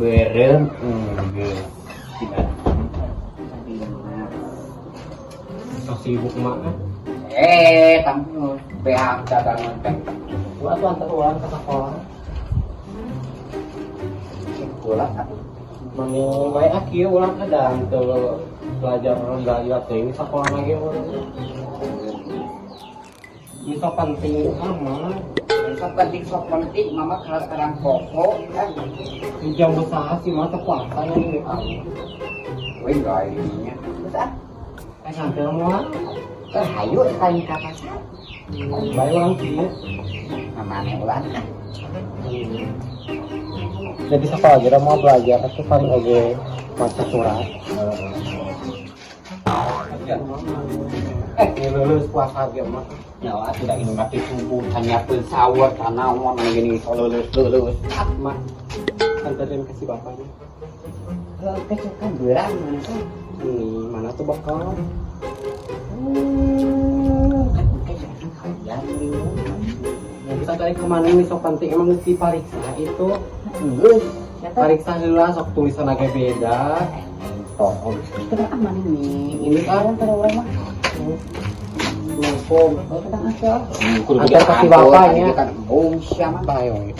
berem so sibuk mah tamu PH cadangan teh ulah tuh antar ulang ke sekolah pulang mau baik akhir ulang kadang tuh belajar teh ini sekolah lagi orang ini so penting amat sok penting mama kelas terang pokok kan jam usaha sih mah puasa ini wih gayanya besar santai semua hayu kain ke pasar baik ulang sih namanya ulang jadi sekolah aja mau belajar itu paling oke baca surat lulus puasa aja mah nyawa tidak ingin mati subuh hanya pensawar tanaman gini kalau lulus mah anterin kasih bapaknya kecokan berang mana kan mana tuh bakal bisa dari kemana ini sok penting emang mesti pariksa itu pariksa dulu sok tulisan agak beda itu kan aman ini kan terlalu mah Hukum, antar kasih bapaknya kan siapa bayong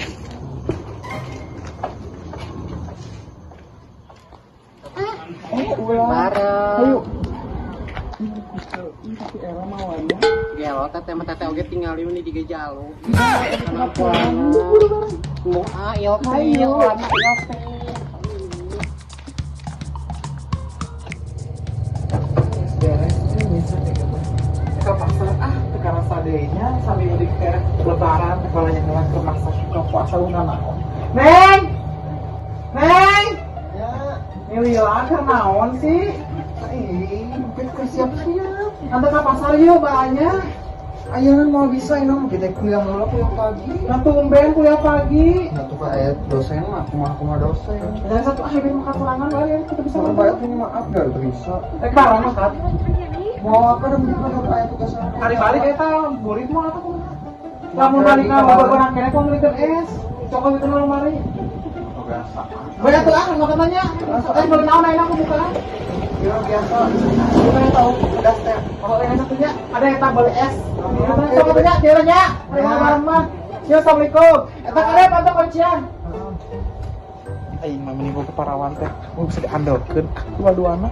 ayo gelo tete oge tinggal ini di gejalo mau ayo ke pasar sekarang sadenya sambil di daerah lebaran kepalanya kelas ke pasar suka puasa una naon neng ya miliaran kan naon sih mungkin siap-siap anda ke pasar yuk banyak Ayeuna mau bisa ini kita kuliah mulu kuliah pagi. nah tumben kuliah pagi Nah tuh Pak ayat dosen mah kumaha dosen. dan satu akhirnya makan pulangan balik kita bisa Sama bayar ini maaf gak bisa. barang mas kan Mau apa dong kita dapat ayat tugas apa? hari balik kita murid mau apa tuh kamu balik nama beberapa kira kamu belikan es coklat itu malam mari Biasa. banyak tuh mau katanya boleh naon enak aku buka Ya biasa. bukan tahu Udah teh. kalau yang satunya ada yang tambah es coklatnya jalannya ada barang mah yo assalamualaikum eta kare pantau kuncian Aing mah menipu ke parawan teh. Mau bisa diandalkeun dua-duana.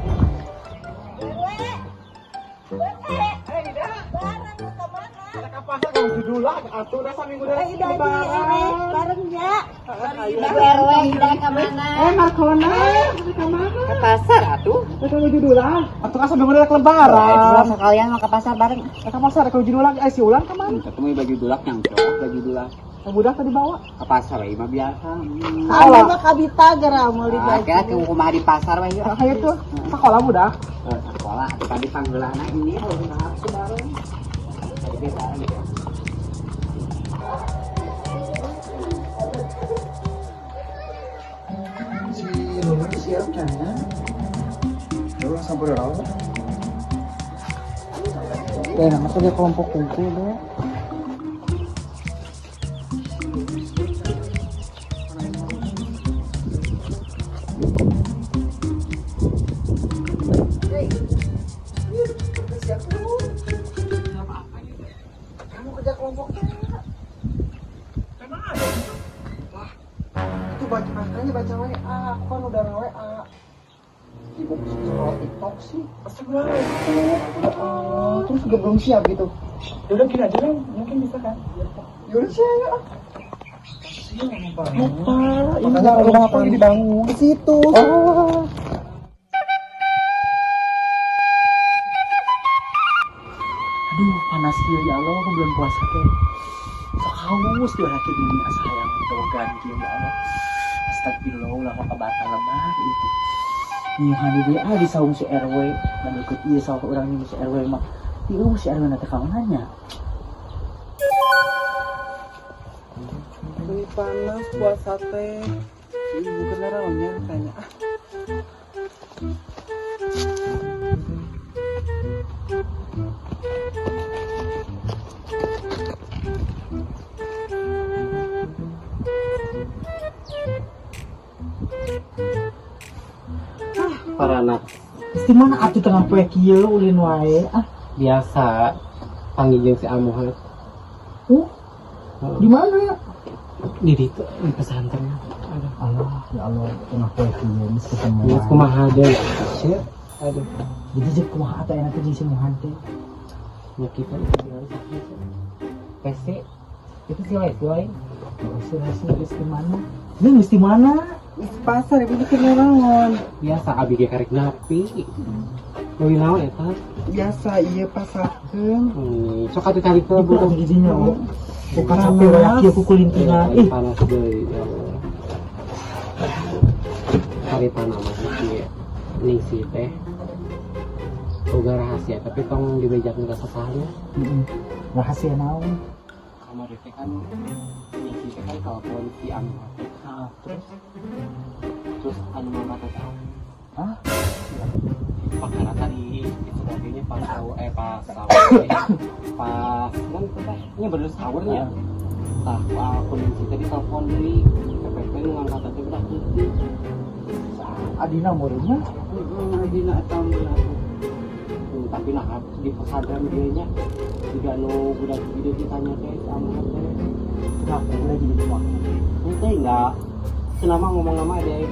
pasar kalau judulah atuh udah saminggu dari barengnya RW tidak kemana Markona kemana ke pasar atuh kalau judulah atuh kan sambil udah lebaran sekalian mau ke pasar bareng ke pasar kalau judulah si ulang kemana ketemu baju dulak yang baju dulak budak tadi bawa ke pasar mah biasa kalau mah kabita gara mau dibagi kira ke kumaha di pasar mah yuk ayo tuh sekolah budak sekolah tadi panggilanna ini harus bareng biasa gitu Si Lulu siap kayaknya. Dulu sampai berapa? nama saja kelompok kumpul deh Kamu kerja kelompok emang ada itu makanya baca WA. Aku kan udah WA. Sibuk scroll TikTok sih. Terus juga belum siap gitu. udah gini aja lah mungkin bisa kan Yaudah sih ya. lupa Makanya rumah apa yang dibangun di situ. oh aduh panas dia ya Allah aku bulan puasa teh sok haus tuh hati ini sayang dogan dia ya Allah astagfirullah ulah kok batal lebar itu nyuhan dia di saung si RW dan ikut ieu saung urang ini si RW mah ieu si RW nanti kawangannya Ini panas puasa teh. Ini bukan narawnya kayaknya. para anak Di mana atuh tengah poe kieu ulin wae. Ah, biasa panggil jeung si Amuhat. di mana? Di ditu di pesantren. Aduh. Allah, ya Allah, tengah poe kieu geus ketemu. Geus kumaha deui? Syek. Aduh. Jadi jeung kumaha teh enak jeung si Muhan teh. Ya kita sakit. PC itu si Lesti wae. Geus di mana? Ini mesti mana? Pasar ibu bikin naon? Biasa abi ge karek napi. Leuwih naon eta? Biasa iya pasarkeun. Sok atuh cari ke Bukan butuh giginya, oh. Bukan sampai wayak kieu ku kulintingan. Ih, panas deui ya Allah. Hari panama sih ning si teh boga rahasia tapi tong dibejakeun ka sasahana. rahasia naon? Kamar teh kan ning si teh kan telepon si Amuhat. Terus anu mama teh tahu. Hah? Makanya tadi itu sebagainya pas pas kan kita ini baru sahurnya. Tah aku ning si tadi telepon deui. PPP ngangkat teh udah putih. Adina muridnya? Adina eta meulah. Tapi nah di pesantren dia nya juga nu budak video ditanya teh sama teh. Nah, lagi di rumah. Itu enggak. Selama ngomong sama deh.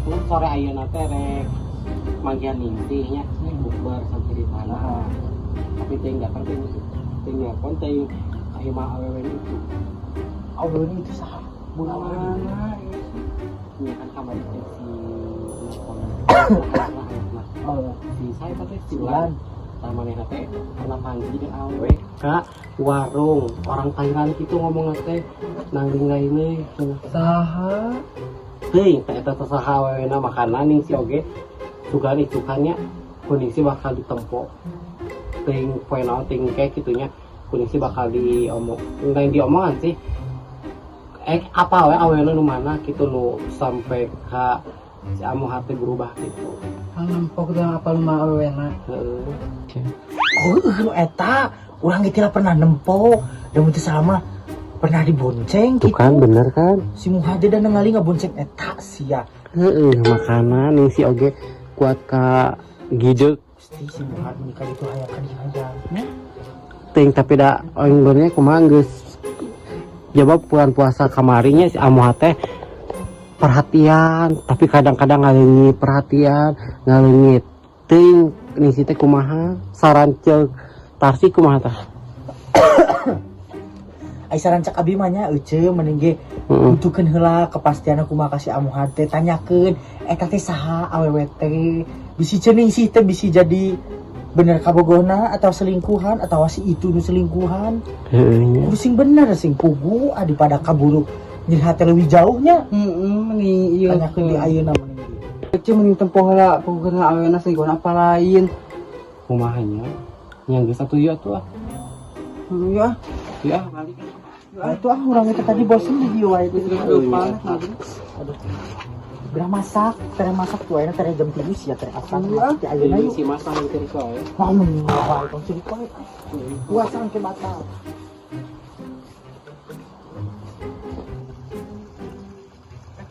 Mun sore ayeuna teh rek manggihan intinya bukber sampai di tanah. Tapi teh enggak penting. Tinggal konten kahima awewe itu. Awewe itu saha? Mana? Ini kan kamar si si saya tadi silan sama nenek teh pernah panggil dan awewe kak warung orang Thailand itu ngomong teh nangling lainnya saha teh eta saha awewena makanan ning si oge sugan icukannya kuning si bakal ditempo ting poe naon ting kayak gitunya kuning si bakal diomong lain diomongan sih apa we awewena nu mana gitu nu sampai ka si Amuhat teh berubah gitu. Nampok dia apa lu mah awewena. Oh, eta urang ge tira pernah nempo. Da mun teu sama pernah dibonceng Tuh kan bener kan? Si Muhade dan ningali ngabonceng eta sia. Makanan yang si oge kuat ka gideg. Pasti si Muhade nikah itu hayang ka dihayang. Ting tapi da orang kumaha geus jawab bulan puasa kamarinya si Amuhat teh perhatian tapi kadang-kadang ngalengit perhatian ngalengit ting nih si teh kumaha saran ceuk tarsi kumaha tah Ai saran cak abi mah nya euceum mending ge butuhkeun heula kepastian kumaha ka si Amuhat teh tanyakeun eta teh saha awewe teh bisi ceuning sih teh bisi jadi bener kabogohna atau selingkuhan atau si itu nu selingkuhan kudu sing bener sing pugu daripada kaburu nyelihat lebih jauhnya. Mending iya. Tanyakeun di ayeuna mending. Kecil mending tempoh heula pokokna awena selingkuhan apa lain. kumaha nya yang geus atuh ieu atuh Ya. ya balik Itu urang itu tadi bosen di dieu wae itu. Aduh. Berah masak, tere masak tuh ayeuna tere jam 3 ya tere asan. Di ayeuna jadi yuk. si Mas nang keur koe Namun wae tong cilik wae. Puasa ke batal.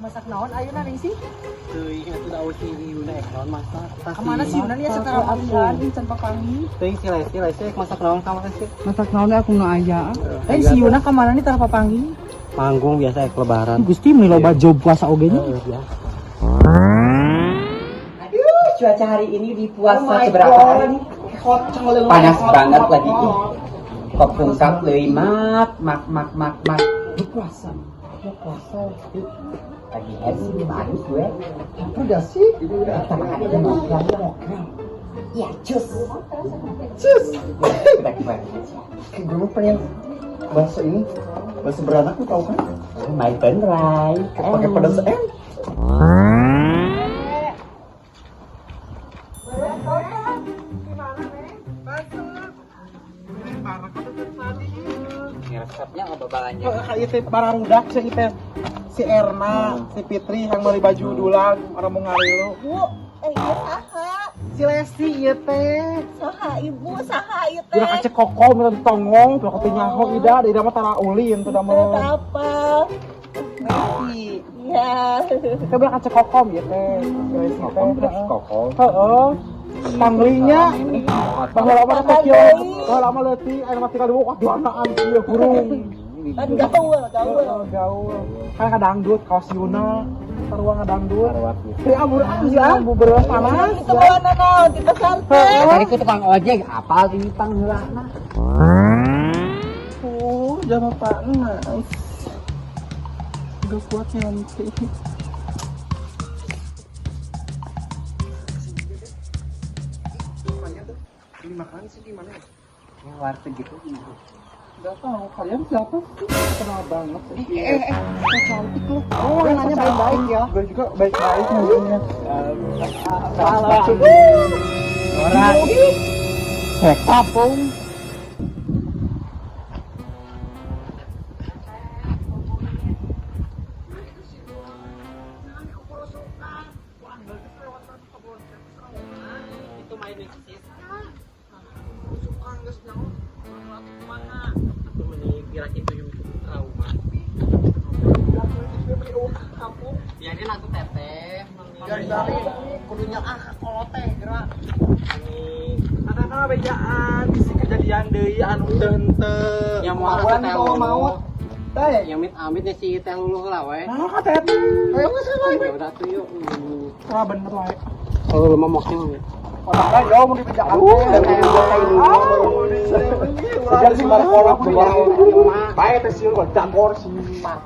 Masak naon ayeuna ning sih? teuing atuh da si Yuna ekon masak Kemana sih Yunan ya setara panggilan can papangi. teuing si Lesti masak naon ka Lesti Masak naon aku nu aya. Si Yuna kemana nih tara papangi? manggung biasa ek lebaran Gusti meuli loba job puasa oge nya. Aduh, cuaca hari ini di puasa seberapa hari? Panas banget lagi tuh. Kopungkap leuwih mak. Puasa. Lagi happy bagus gue. Apa dah sih? Sama ada mokrang. Ya, cus. Kita gimana? Gue mau pengen bahasa ini. Bahasa beranak lu tau kan? Main penrai. Pakai pedas em. Resepnya apa balanya? Kayak teh barang dak si Erna, si Fitri yang beli baju dulang orang mau ngarilu. Bu, iya saha. Si Lesti ieu teh. Saha ibu, saha ieu teh. Udah kacek koko minta tongong, tuh katanya nyaho ida mah tara ulin tuh da Berapa? Messi. Ya. Kita bilang kaca kokom ya teh. Messi Kokom teh. terus kokom. Heeh. Tanglinya. Baheula mah teh kieu. Baheula mah leutik aya mah tinggal wah duanaan ieu burung. Kan gaul. Gaul. Kayak kadangdut kaos Yuna. Sarua ngadangdut. Teh amur Iya. aja beberes panas. Itu bawa naon di pasar teh. Tadi ku tukang ojek, apal di pangheulana. Jangan Pak nice. Udah kuat nanti. Ini makan sih di mana? Yang warteg gitu. Gak tahu kalian siapa sih? Kenal banget sih. Cantik loh. Oh, yang nanya baik-baik ya. Gue juga baik-baik nanya. Salah. Orang. Kapung. Itu main di sis. Aku mengira itu yang trauma. Biarin aku teteh. Dari kudunya kalau teh gerak. Anak-anak bejaan bisi kejadian deui anu teu Yang mau aku teh maut. Teh. Yang amit-amitnya si teh luluh lah we. Nah, ka teh. Ayo geus Ya udah tuh yuk. Wah bener wae. Kalau lu mau makan Otak kan yo mau dipejaan. Jadi sembarang kolak bae teh sieun kok dagor simak.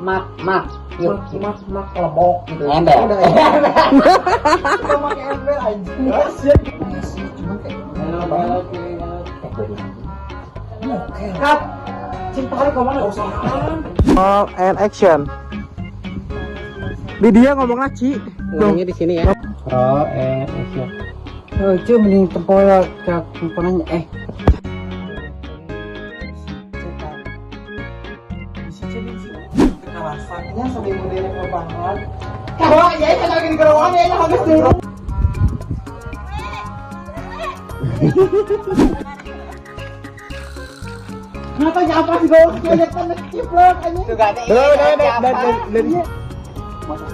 Mak. Yuk, Mak lebok gitu. Ember. Kita pakai ember anjing. Cuman kayak cut. Cinta kali kau mana usahaan. All and action. Di dia ngomong ngaci. ngomongnya di sini ya. Oh, action. Cuy mending tempoyak cak komponennya Rasanya sambil model korbanan. Wah, ya itu lagi di gerawan ya habis dulu. Kenapa apa sih bos? Kayak panas ciplok anjing. Juga ada. Masuk